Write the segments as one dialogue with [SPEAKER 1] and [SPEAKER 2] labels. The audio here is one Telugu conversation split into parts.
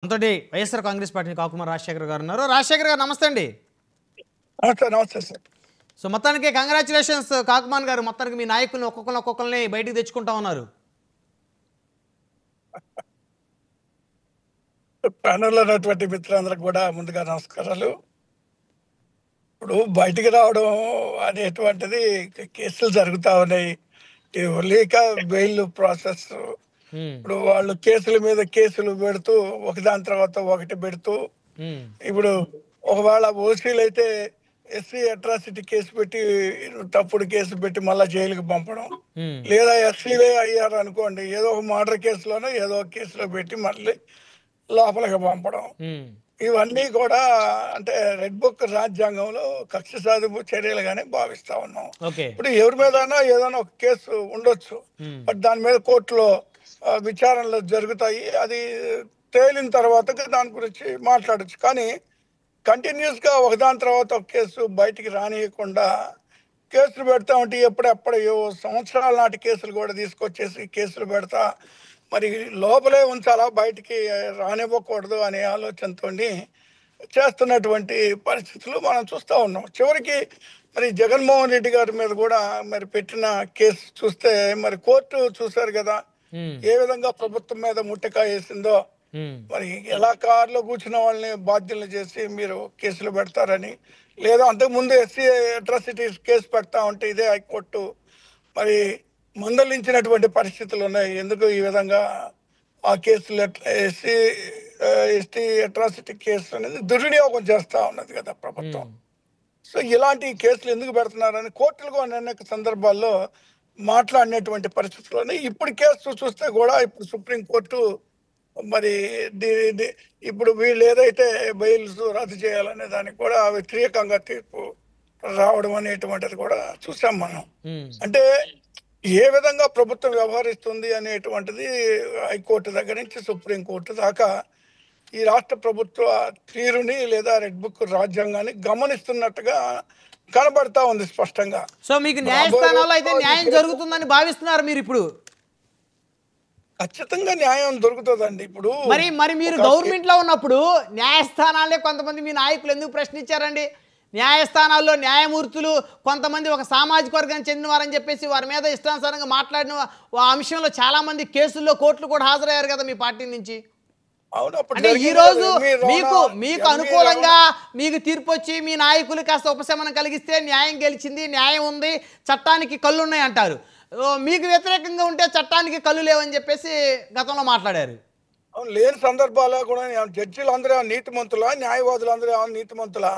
[SPEAKER 1] అంతటి వైఎస్ఆర్ కాంగ్రెస్ పార్టీ కాకుమార్ రాజశేఖర్ గారు ఉన్నారు. రాజశేఖర్ గారు నమస్తే అండి.
[SPEAKER 2] నమస్తే నమస్తే సార్.
[SPEAKER 1] సో మొత్తానికి కంగ్రాచులేషన్స్ కాకుమాన్ గారు. మొత్తానికి మీ నాయకుల్ని ఒక్కొక్కరిని బయటికి తెచ్చుకుంటా ఉన్నారు.
[SPEAKER 2] ప్యానెల్లో ఉన్నటువంటి మిత్రులందరికీ కూడా ముందుగా నమస్కారాలు. ఇప్పుడు బయటికి రావడం అనేటువంటిది కేసులు జరుగుతూ ఉన్నాయి. లేక బెయిల్ ప్రాసెస్ ఇప్పుడు వాళ్ళు కేసుల మీద కేసులు పెడుతూ ఒకదాని తర్వాత ఒకటి పెడుతూ ఇప్పుడు ఒకవేళ ఓసీలు అయితే ఎస్సీ అట్రాసిటీ కేసు పెట్టి తప్పుడు కేసు పెట్టి మళ్ళీ జైలుకి పంపడం, లేదా ఎస్సీలే అయ్యారు అనుకోండి ఏదో ఒక మర్డర్ కేసులోనో ఏదో ఒక కేసులో పెట్టి మళ్ళీ లోపలికి పంపడం, ఇవన్నీ కూడా అంటే రెడ్ బుక్ రాజ్యాంగంలో కక్ష సాధింపు చర్యలుగానే భావిస్తా ఉన్నాం. ఇప్పుడు ఎవరి మీదైనా ఏదైనా ఒక కేసు ఉండొచ్చు, బట్ దాని మీద కోర్టులో విచారణలు జరుగుతాయి. అది తేలిన తర్వాత దాని గురించి మాట్లాడచ్చు. కానీ కంటిన్యూస్ గా ఒకదాని తర్వాత ఒక కేసు బయటికి రానియకుండా కేసులు పెడతా ఉంటే ఎప్పుడెప్పుడు సంవత్సరాల నాటి కేసులు కూడా తీసుకొచ్చేసి కేసులు పెడతా మరి లోపలే ఉంచాలా, బయటికి రానివ్వకూడదు అనే ఆలోచనతో చేస్తున్నటువంటి పరిస్థితులు మనం చూస్తూ ఉన్నాం. చివరికి మరి జగన్మోహన్ రెడ్డి గారి మీద కూడా మరి పెట్టిన కేసు చూస్తే మరి కోర్టు చూశారు కదా ఏ విధంగా ప్రభుత్వం మీద ముట్టకాయ వేసిందో. మరి ఎలా కారులో కూర్చున్న వాళ్ళని బాధ్యులు చేసి మీరు కేసులు పెడతారని, లేదా అంతకుముందు ఎస్సీ అట్రాసిటీస్ కేసు పెడతా ఉంటే ఇదే హైకోర్టు మరి మందలించినటువంటి పరిస్థితులు ఉన్నాయి. ఎందుకు ఈ విధంగా ఆ కేసులు ఎస్టీ అట్రాసిటీ కేసు అనేది దుర్వినియోగం చేస్తూ ఉన్నది కదా ప్రభుత్వం. సో ఇలాంటి కేసులు ఎందుకు పెడుతున్నారని కోర్టులు కూడా అనేక సందర్భాల్లో మాట్లాడినటువంటి పరిస్థితుల్లోనే ఇప్పుడు కేసు చూస్తే కూడా ఇప్పుడు సుప్రీంకోర్టు మరి ఇప్పుడు వీళ్ళు ఏదైతే బెయిల్స్ రద్దు చేయాలనే దానికి కూడా వ్యతిరేకంగా తీర్పు రావడం అనేటువంటిది కూడా చూసాం మనం. అంటే ఏ విధంగా ప్రభుత్వం వ్యవహరిస్తుంది అనేటువంటిది హైకోర్టు దగ్గర నుంచి సుప్రీంకోర్టు దాకా ఈ రాష్ట్ర ప్రభుత్వ తీరుని లేదా రెడ్ బుక్ రాజ్యాంగాన్ని గమనిస్తున్నట్టుగా కనబడతా ఉంది స్పష్టంగా.
[SPEAKER 1] సో మీకు న్యాయస్థానంలో అయితే న్యాయం జరుగుతుందని భావిస్తున్నారు మీరు ఇప్పుడు?
[SPEAKER 2] ఖచ్చితంగా న్యాయం దొరుకుతుందండి. ఇప్పుడు
[SPEAKER 1] మరి మీరు గవర్నమెంట్ లో ఉన్నప్పుడు న్యాయస్థానాలే కొంతమంది మీ నాయకులు ఎందుకు ప్రశ్నించారండి? న్యాయస్థానాల్లో న్యాయమూర్తులు కొంతమంది ఒక సామాజిక వర్గానికి చెందినవారని చెప్పేసి వారి మీద ఇష్టానుసారంగా మాట్లాడిన ఆ అంశంలో చాలా మంది కేసుల్లో కోర్టులు కూడా హాజరయ్యారు కదా మీ పార్టీ నుంచి. అంటే ఈ రోజు మీకు అనుకూలంగా మీకు తీర్పు వచ్చి మీ నాయకులు కాస్త ఉపశమనం కలిగిస్తే న్యాయం గెలిచింది, న్యాయం ఉంది, చట్టానికి కళ్ళు ఉన్నాయి అంటారు. మీకు వ్యతిరేకంగా ఉంటే చట్టానికి కళ్ళు లేవని చెప్పేసి గతంలో మాట్లాడారు.
[SPEAKER 2] లేని సందర్భాల్లో కూడా జడ్జిలు అందరూ నీతిమంతులా, న్యాయవాదులు అందరూ నీతిమంతులా?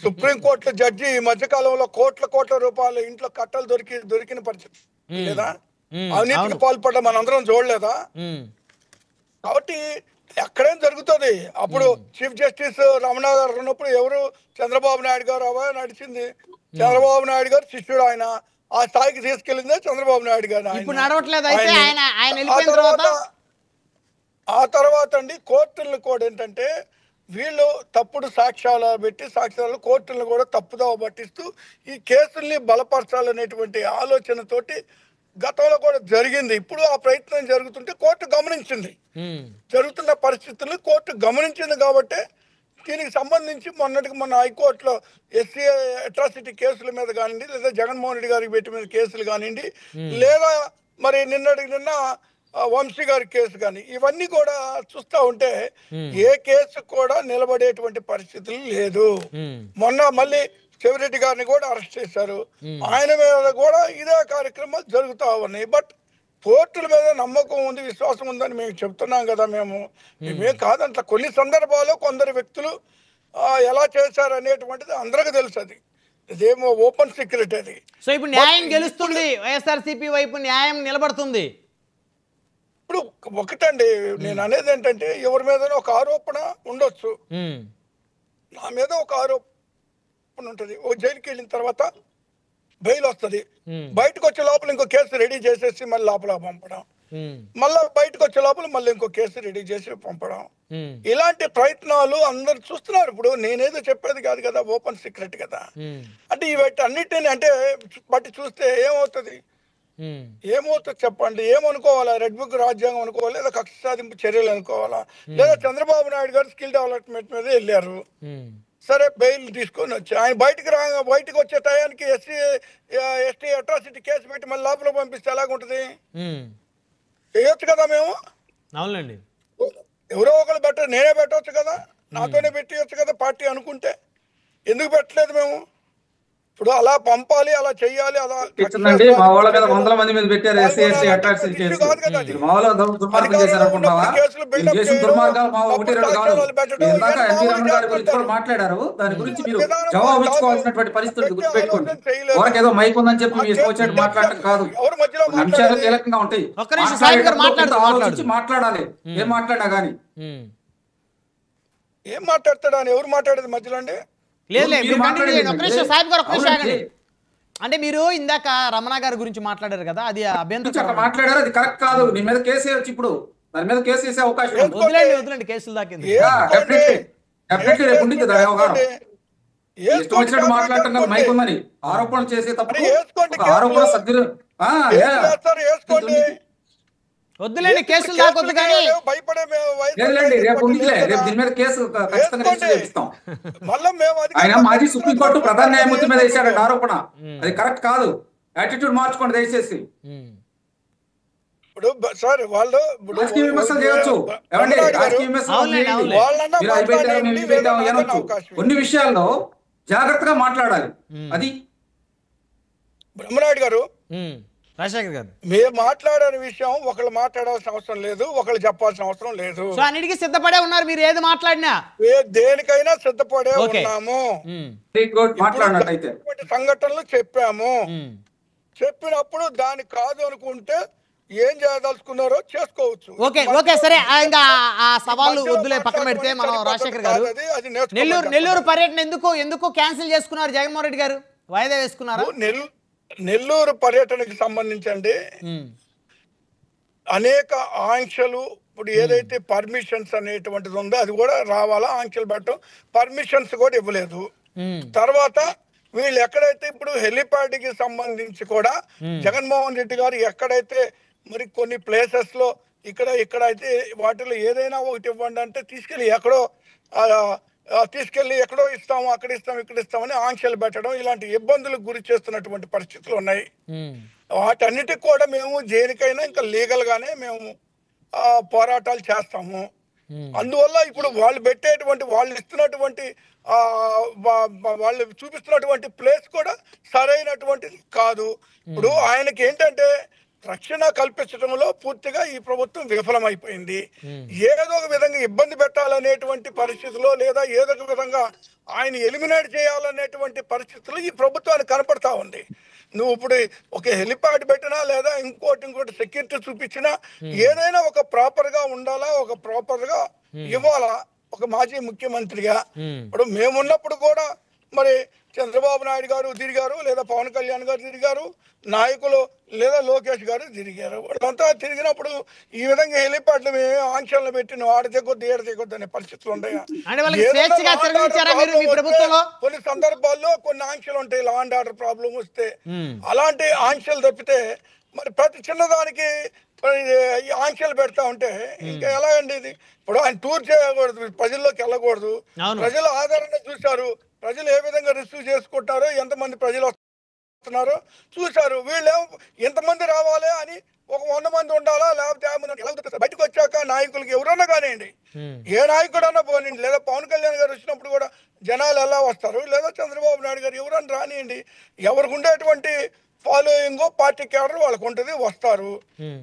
[SPEAKER 2] సుప్రీంకోర్టు జడ్జి ఈ మధ్యకాలంలో కోట్ల రూపాయలు ఇంట్లో కట్టలు దొరికిన పరిస్థితి లేదా? అవినీతికి పాల్పడ్డ మనందరం చూడలేదా? కాబట్టి ఎక్కడేం జరుగుతుంది. అప్పుడు చీఫ్ జస్టిస్ రమణ గారు ఉన్నప్పుడు ఎవరు? చంద్రబాబు నాయుడు గారు నడిచింది. చంద్రబాబు నాయుడు గారు శిష్యుడు, ఆయన ఆ స్థాయికి తీసుకెళ్ళిందే చంద్రబాబు నాయుడు గారు. ఆ తర్వాత అండి కోర్టులను కూడా ఏంటంటే వీళ్ళు తప్పుడు సాక్ష్యాలు పెట్టి కోర్టులను కూడా తప్పుదోవ పట్టిస్తూ ఈ కేసుల్ని బలపరచాలనేటువంటి ఆలోచనతోటి గతంలో కూడా జరిగింది. ఇప్పుడు ఆ ప్రయత్నం జరుగుతుంటే కోర్టు గమనించింది, జరుగుతున్న పరిస్థితులు కోర్టు గమనించింది. కాబట్టి దీనికి సంబంధించి మొన్న హైకోర్టులో ఎస్సీ అట్రాసిటీ కేసుల మీద కానివ్వండి, లేదా జగన్మోహన్ రెడ్డి గారికి పెట్టి మీద కేసులు కానివ్వండి, లేదా మరి నిన్న వంశీ గారి కేసు కానీ, ఇవన్నీ కూడా చూస్తూ ఉంటే ఏ కేసు కూడా నిలబడేటువంటి పరిస్థితులు లేదు. మొన్న మళ్ళీ చెవిరెడ్డి గారిని కూడా అరెస్ట్ చేశారు. ఆయన మీద కూడా ఇదే కార్యక్రమాలు జరుగుతూ ఉన్నాయి. బట్ కోర్టుల మీద నమ్మకం ఉంది, విశ్వాసం ఉందని మేము చెప్తున్నాం కదా. మేమేం కాదంట. కొన్ని సందర్భాల్లో కొందరు వ్యక్తులు ఎలా చేశారు అనేటువంటిది అందరికీ తెలుసు. అది ఇదేమో ఓపెన్ సీక్రెట్ అది.
[SPEAKER 1] సో ఇప్పుడు న్యాయం గెలుస్తుంది, వైఎస్ఆర్సీపీ వైపు న్యాయం నిలబడుతుంది.
[SPEAKER 2] ఇప్పుడు ఒకటండి నేను అనేది ఏంటంటే ఎవరి మీద ఒక ఆరోపణ ఉండొచ్చు. నా మీద ఒక ఆరోపణ ఉంటుంది, ఓ జైలుకి వెళ్ళిన తర్వాత బెయిల్ వస్తుంది, బయటకు వచ్చే లోపల ఇంకో కేసు రెడీ చేసేసి మళ్ళీ లోపల పంపడం, మళ్ళీ బయటకు వచ్చే లోపల మళ్ళీ ఇంకో కేసు రెడీ చేసి పంపడం, ఇలాంటి ప్రయత్నాలు అందరు చూస్తున్నారు. ఇప్పుడు నేనేదో చెప్పేది కాదు కదా, ఓపెన్ సీక్రెట్ కదా. అంటే వీటన్నిటిని అంటే బట్టి చూస్తే ఏమవుతుంది,
[SPEAKER 1] ఉమ్,
[SPEAKER 2] ఏమవుతుంది చెప్పండి? ఏమనుకోవాలా? రెడ్ బుక్ రాజ్యాంగం అనుకోవాలా, లేదా కక్ష సాధింపు చర్యలు అనుకోవాలా, లేదా చంద్రబాబు నాయుడు గారు స్కిల్ డెవలప్మెంట్ మీద వెళ్ళారు,
[SPEAKER 1] ఉమ్,
[SPEAKER 2] సరే బెయిల్ తీసుకొని వచ్చి ఆయన బయటకు వచ్చే టయానికి ఎస్టీ అట్రాసిటీ కేసు పెట్టి మళ్ళీ లోపల పంపిస్తే ఎలాగుంటుంది?
[SPEAKER 1] ఉమ్.
[SPEAKER 2] వేయొచ్చు కదా మేము.
[SPEAKER 1] అవునులేండి.
[SPEAKER 2] ఎవరో ఒకరు నేనే పెట్టవచ్చు కదా, నాతోనే పెట్టవచ్చు కదా పార్టీ అనుకుంటే. ఎందుకు పెట్టలేదు మేము? ఇప్పుడు అలా పంపాలి, అలా చెయ్యాలి, అలా
[SPEAKER 3] ఇచ్చిందండి. మా వాళ్ళ మీద వందల మంది మీద పెట్టారు SC ST atrocity
[SPEAKER 2] issue
[SPEAKER 3] case.
[SPEAKER 2] కాదు కదా అది.
[SPEAKER 3] మా వాళ్ళ దుర్మార్గం చేశారు
[SPEAKER 2] అధికారంలో
[SPEAKER 3] అనుకుంటావా?
[SPEAKER 2] ఉన్నప్పుడు కేసులు
[SPEAKER 3] మీరు
[SPEAKER 2] బిల్డప్
[SPEAKER 3] చేసిన
[SPEAKER 2] చేయడం,
[SPEAKER 3] దుర్మార్గాలు మా ఒకటి
[SPEAKER 2] తప్పుడు
[SPEAKER 3] రెండు కాదు.
[SPEAKER 2] సాక్ష్యాలు పెట్టడం,
[SPEAKER 3] ఇందాక
[SPEAKER 2] ఇవన్నీ
[SPEAKER 3] ఎన్టీ
[SPEAKER 2] మామూలు
[SPEAKER 3] రమణ గారి గురించి కూడా
[SPEAKER 2] చేస్తుంటారు.
[SPEAKER 3] మాట్లాడారు. దాని గురించి మీరు
[SPEAKER 2] విధానం
[SPEAKER 3] జవాబు
[SPEAKER 2] కాదు.
[SPEAKER 3] ఇచ్చుకోవాల్సినటువంటి పరిస్థితి
[SPEAKER 2] పెట్టే
[SPEAKER 3] గుర్తుపెట్టుకోండి.
[SPEAKER 2] ఆలోచన చేయలేదు.
[SPEAKER 3] ఎవరికి ఏదో మైక్ ఉందని చెప్పి
[SPEAKER 2] ఆ
[SPEAKER 3] మీ ఇష్టం
[SPEAKER 2] కేసు
[SPEAKER 3] వచ్చినట్టు
[SPEAKER 2] బిల్డప్
[SPEAKER 3] మాట్లాడటం కాదు.
[SPEAKER 2] ఎవరు మధ్యలో
[SPEAKER 3] కొన్ని అంశాలు
[SPEAKER 2] మాట్లాడేది?
[SPEAKER 3] కీలకంగా ఉంటాయి.
[SPEAKER 1] ఒక్క నిమిషం సాహిబ్ గారు
[SPEAKER 3] మాట్లాడేటప్పుడు
[SPEAKER 1] మాట్లాడుతూ
[SPEAKER 3] ఆలోచించి మాట్లాడాలి. ఏం మాట్లాడినా గానీ.
[SPEAKER 1] ఉమ్.
[SPEAKER 2] ఏం మాట్లాడతాడు అని ఎవరు మాట్లాడేది మధ్యలో అండి?
[SPEAKER 1] లేదు
[SPEAKER 3] మీరు
[SPEAKER 1] మీరు కంటిన్యూ చేయండి. ఒక్క నిమిషం సాహిబ్ గారు, ఒక్క నిమిషం
[SPEAKER 3] అవునండి.
[SPEAKER 1] ఆగండి. అంటే మీరు ఇందాక రమణ గారి గురించి మాట్లాడారు కదా, అది
[SPEAKER 3] అట్లా
[SPEAKER 1] అభ్యంతరం.
[SPEAKER 3] మాట్లాడారు, అది కరెక్ట్ కాదు. నీ మీద కేసు వేయొచ్చు. ఇప్పుడు దాని మీద కేసు వేసే అవకాశం ఉంది.
[SPEAKER 1] వదిలేండి కేసులు దాకింది.
[SPEAKER 3] డెఫినెట్లీ రేపు ఉండింది దాని వ్యవహారం. ఇష్టం వచ్చినట్టు మాట్లాడటం కాదు, మైక్ ఉందని ఆరోపణలు చేసేటప్పుడు ఒక ఆరోపణ సభ్యులు
[SPEAKER 1] వద్దులేండి కేసులు దాకొద్దు కానీ
[SPEAKER 3] లేదులేండి, రేపు ఉండిలే. రేపు దీని మీద కేసు ఖచ్చితంగా రిజిస్టర్ చేపిస్తాం.
[SPEAKER 2] మళ్ళీ మేము
[SPEAKER 3] ఆయన మాజీ సుప్రీంకోర్టు ప్రధాన న్యాయమూర్తి మీద వేశాడు ఆరోపణ. అది కరెక్ట్ కాదు. యాటిట్యూడ్ మార్చుకోండి దయచేసి.
[SPEAKER 2] ఇప్పుడు సార్ వాళ్ళు
[SPEAKER 3] రాజకీయ విమర్శలు చేయొచ్చు. ఏమండి, రాజకీయ విమర్శలు చేయండి. మీరు అవి పెట్టారు, మేము ఇవి పెట్టాము అనొచ్చు. కొన్ని విషయాల్లో జాగ్రత్తగా మాట్లాడాలి. అది
[SPEAKER 2] బ్రహ్మనాయుడు గారు,
[SPEAKER 1] రాజశేఖర్ గారు,
[SPEAKER 2] మేము మాట్లాడని విషయం ఒకళ్ళు మాట్లాడాల్సిన అవసరం లేదు, ఒకళ్ళు చెప్పాల్సిన అవసరం లేదు.
[SPEAKER 1] సో అన్నిటికీ సిద్ధపడే ఉన్నారు మీరు ఏది మాట్లాడినా.
[SPEAKER 2] దేనికైనా సిద్ధపడే ఉన్నాము.
[SPEAKER 3] మాట్లాడినట్టయితే
[SPEAKER 2] సంఘటనలు చెప్పాము. చెప్పినప్పుడు దాని కాదు అనుకుంటే ఏం చేయదలుచుకున్నారో చేసుకోవచ్చు.
[SPEAKER 1] ఓకే సరే, ఇంకా ఆ సవాళ్ళు వద్దులే, పక్కన పెడితే మనం రాజశేఖర్ గారు నెల్లూరు పర్యటన ఎందుకు క్యాన్సిల్ చేసుకున్నారు? జగన్మోహన్ రెడ్డి గారు వాయిదా వేసుకున్నారు.
[SPEAKER 2] నెల్లూరు పర్యటనకి సంబంధించండి అనేక ఆంక్షలు. ఇప్పుడు ఏదైతే పర్మిషన్స్ అనేటువంటిది ఉందో అది కూడా రావాలా, ఆంక్షలు పెట్టడం, పర్మిషన్స్ కూడా ఇవ్వలేదు. తర్వాత వీళ్ళు ఎక్కడైతే ఇప్పుడు హెలిప్యాడ్ కి సంబంధించి కూడా జగన్మోహన్ రెడ్డి గారు ఎక్కడైతే మరి కొన్ని ప్లేసెస్ లో ఇక్కడ అయితే వాటిలో ఏదైనా ఒకటి ఇవ్వండి అంటే తీసుకెళ్ళి ఎక్కడో ఇస్తాము, అక్కడ ఇస్తాం, ఇక్కడ ఇస్తామని ఆంక్షలు పెట్టడం, ఇలాంటి ఇబ్బందులకు గురి చేస్తున్నటువంటి పరిస్థితులు ఉన్నాయి. వాటన్నిటికి కూడా మేము దేనికైనా ఇంకా లీగల్ గానే మేము పోరాటాలు చేస్తాము. అందువల్ల ఇప్పుడు వాళ్ళు ఇస్తున్నటువంటి వాళ్ళు చూపిస్తున్నటువంటి ప్లేస్ కూడా సరైనటువంటిది కాదు. ఇప్పుడు ఆయనకి ఏంటంటే రక్షణ కల్పించడంలో పూర్తిగా ఈ ప్రభుత్వం విఫలమైపోయింది. ఏదో ఒక విధంగా ఇబ్బంది పెట్టాలనేటువంటి పరిస్థితుల్లో, లేదా ఏదో ఒక విధంగా ఆయన ఎలిమినేట్ చేయాలనేటువంటి పరిస్థితులు ఈ ప్రభుత్వానికి కనపడతా ఉంది. నువ్వు ఇప్పుడు ఒక హెలిప్యాడ్ పెట్టినా, లేదా ఇంకోటి సెక్యూరిటీ చూపించినా, ఏదైనా ఒక ప్రాపర్ గా ఉండాలా, ఒక ప్రాపర్ గా ఇవ్వాలా. ఒక మాజీ ముఖ్యమంత్రిగా ఇప్పుడు మేమున్నప్పుడు కూడా మరి చంద్రబాబు నాయుడు గారు తిరిగారు, లేదా పవన్ కళ్యాణ్ గారు తిరిగారు, నాయకులు లేదా లోకేష్ గారు తిరిగారు. వాళ్ళంతా తిరిగినప్పుడు ఈ విధంగా హెలిప్యాడ్లు ఆంక్షలను పెట్టి నువ్వు ఆడతెగొద్దు ఏడతెగొద్దు అనే పరిస్థితులు ఉంటాయి. కొన్ని సందర్భాల్లో కొన్ని ఆంక్షలు ఉంటాయి, లా అండ్ ఆర్డర్ ప్రాబ్లం వస్తే. అలాంటి ఆంక్షలు తప్పితే మరి ప్రతి చిన్నదానికి ఆంక్షలు పెడతా ఉంటే ఇంకా ఎలా అండి ఇది? ఇప్పుడు ఆయన టూర్ చేయకూడదు, ప్రజల్లోకి వెళ్ళకూడదు. ప్రజలు ఆదరణ చూశారు, ప్రజలు ఏ విధంగా రిసీవ్ చేసుకుంటారో, ఎంతమంది ప్రజలు వస్తున్నారో చూశారు. వీళ్ళు ఎంతమంది రావాలి అని ఒక 100 మంది ఉండాలా, లేకపోతే బయటకు వచ్చాక నాయకులకి ఎవరన్నా కానివ్వండి, ఏ నాయకుడన్నా పోనండి, లేదా పవన్ కళ్యాణ్ గారు వచ్చినప్పుడు కూడా జనాలు ఎలా వస్తారు, లేదా చంద్రబాబు నాయుడు గారు ఎవరన్నా రానియండి, ఎవరికి ఉండేటువంటి ఫాలోయింగ్ పార్టీ క్యాడర్ వాళ్ళకు ఉంటుంది, వస్తారు.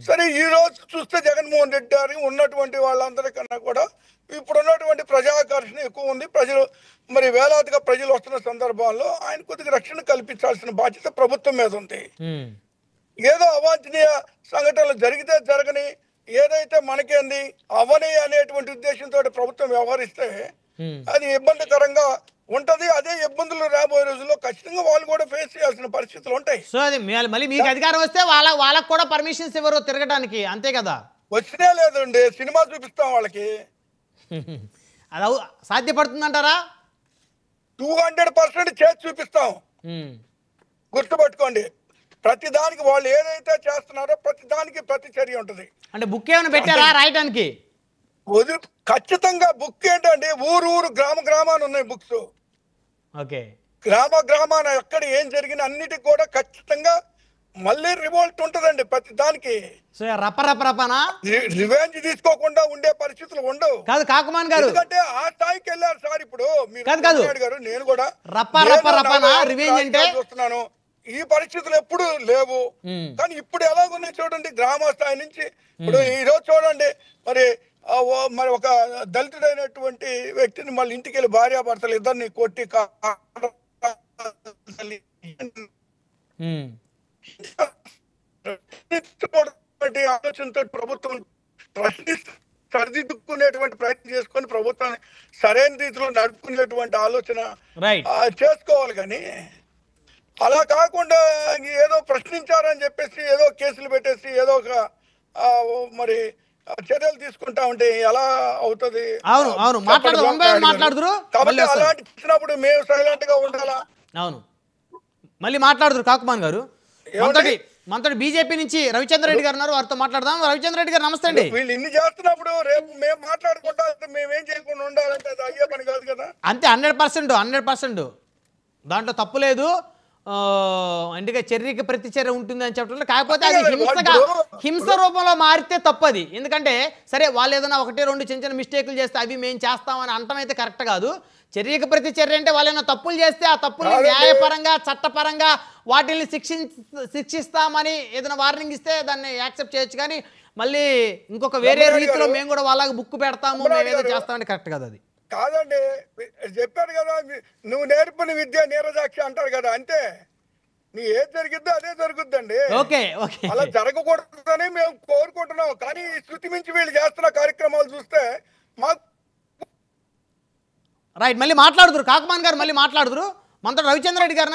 [SPEAKER 2] సరే ఈ రోజు చూస్తే జగన్మోహన్ రెడ్డి గారి ఉన్నటువంటి వాళ్ళందరికన్నా కూడా ఇప్పుడు ఉన్నటువంటి ప్రజాకర్షణ ఎక్కువ ఉంది. ప్రజలు మరి వేలాదిగా ప్రజలు వస్తున్న సందర్భాల్లో ఆయన కొద్దిగా రక్షణ కల్పించాల్సిన బాధ్యత ప్రభుత్వం మీద ఉంది. ఏదో అవాంఛనీయ సంఘటనలు జరిగితే జరగని, ఏదైతే మనకేంది అవని అనేటువంటి ఉద్దేశంతో ప్రభుత్వం వ్యవహరిస్తే అది ఇబ్బందికరంగా ఉంటది. అదే ఇబ్బందులు రాబోయే రోజుల్లో ఖచ్చితంగా వాళ్ళు కూడా ఫేస్ చేయాల్సిన పరిస్థితులు ఉంటాయి.
[SPEAKER 1] సో అది మళ్ళీ మీకు అధికారం వస్తే వాళ్ళకు కూడా పర్మిషన్స్ ఇవ్వరు తిరగడానికి, అంతే కదా?
[SPEAKER 2] వచ్చినే లేదండి, సినిమా చూపిస్తాం వాళ్ళకి.
[SPEAKER 1] అది సాధ్యపడుతుందంటారా?
[SPEAKER 2] 200% చేసి చూపిస్తాం. గుర్తుపెట్టుకోండి, ప్రతి దానికి వాళ్ళు ఏదైతే చేస్తున్నారో ప్రతి దానికి ప్రతి చర్య ఉంటుంది.
[SPEAKER 1] అంటే బుక్ ఏమైనా పెట్టారా రాయటానికి?
[SPEAKER 2] ఖచ్చితంగా బుక్ ఏంటండి, ఊరు గ్రామాన్ని ఉన్నాయి బుక్స్.
[SPEAKER 1] ఓకే,
[SPEAKER 2] గ్రామాన ఎక్కడ ఏం జరిగిన అన్నిటికి కూడా ఖచ్చితంగా మళ్ళీ రివోల్ట్ ఉంటదండి ప్రతి దానికి.
[SPEAKER 1] సో రపరపరపనా
[SPEAKER 2] రివెంజ్ తీసుకోకుండా ఉండే పరిస్థితులు ఉండవు.
[SPEAKER 1] కాదు కాకుమాన్ గారు,
[SPEAKER 2] ఎందుకంటే ఆ స్థాయికి వెళ్ళారు సార్. ఇప్పుడు
[SPEAKER 1] కాదు
[SPEAKER 2] గారు నేను కూడా
[SPEAKER 1] రివెంజ్ అంటే
[SPEAKER 2] చూస్తున్నాను, ఈ పరిస్థితులు ఎప్పుడు లేవు. కానీ ఇప్పుడు ఎలా ఉన్నాయి చూడండి, గ్రామ స్థాయి నుంచి. ఇప్పుడు ఈ రోజు చూడండి, మరి ఒక దళితుడైనటువంటి వ్యక్తిని మళ్ళీ ఇంటికి వెళ్ళి భార్యాభర్తలు ఇద్దరిని కొట్టి ఆలోచనతో ప్రభుత్వం సరిదిద్దుకునేటువంటి ప్రయత్నం చేసుకొని ప్రభుత్వాన్ని సరైన రీతిలో నడుపుకునేటువంటి ఆలోచన చేసుకోవాలి. కానీ అలా కాకుండా ఏదో ప్రశ్నించారని చెప్పేసి ఏదో కేసులు పెట్టేసి ఏదో ఒక మరి చర్యలు తీసుకుంటా ఉంటే ఎలా అవుతుంది? కాబట్టి అలాంటి ఇచ్చినప్పుడు మేము సైలెంట్ గా ఉండాలా?
[SPEAKER 1] అవును, మళ్ళీ మాట్లాడుతురు కాకుమాన్ గారు. మనతో బీజేపీ నుంచి రవిచంద్ర రెడ్డి గారు ఉన్నారు, వారితో మాట్లాడదాం. రవిచంద్ర రెడ్డి గారు నమస్తే అండి.
[SPEAKER 2] వీళ్ళు ఇన్ని చేస్తున్నప్పుడు రేపు మేము మాట్లాడుకుంటా మేమేం చేయకుండా ఉండాలంటే అది అయ్యే పని కాదు కదా.
[SPEAKER 1] అంతే, 100% దాంట్లో తప్పు లేదు. అందుకే చర్యకి ప్రతి చర్య ఉంటుంది అని చెప్పడం. కాకపోతే అది హింస రూపంలో మారితే తప్పది. ఎందుకంటే సరే వాళ్ళు ఏదైనా 1-2 చిన్న మిస్టేకులు చేస్తే అవి మేము చేస్తామని అంటం అయితే కరెక్ట్ కాదు. చర్యకి ప్రతి చర్య అంటే వాళ్ళు ఏమైనా తప్పులు చేస్తే ఆ తప్పుల్ని న్యాయపరంగా చట్టపరంగా వాటిని శిక్షిస్తామని ఏదైనా వార్నింగ్ ఇస్తే దాన్ని యాక్సెప్ట్ చేయొచ్చు. కానీ మళ్ళీ ఇంకొక వేరే రీతిలో మేము కూడా వాళ్ళకి బుక్ పెడతాము, మేము ఏదో చేస్తామని కరెక్ట్ కాదు. అది
[SPEAKER 2] కాదండి, చెప్పారు కదా, నువ్వు నేర్పిన విద్య నీరజాక్షి అంటారు కదా, అంతే. నీ ఏది జరిగిద్దో అదే జరుగుద్దండి. అలా జరగకూడదని మేము కోరుకుంటున్నాం. కానీ శృతి మించి వీళ్ళు చేస్తున్న కార్యక్రమాలు చూస్తే మాకు
[SPEAKER 1] రైట్. మళ్ళీ మాట్లాడుతురు కాకుమాన్ గారు, మళ్ళీ మాట్లాడుతురు. మనతో రవిచంద్ర రెడ్డి గారు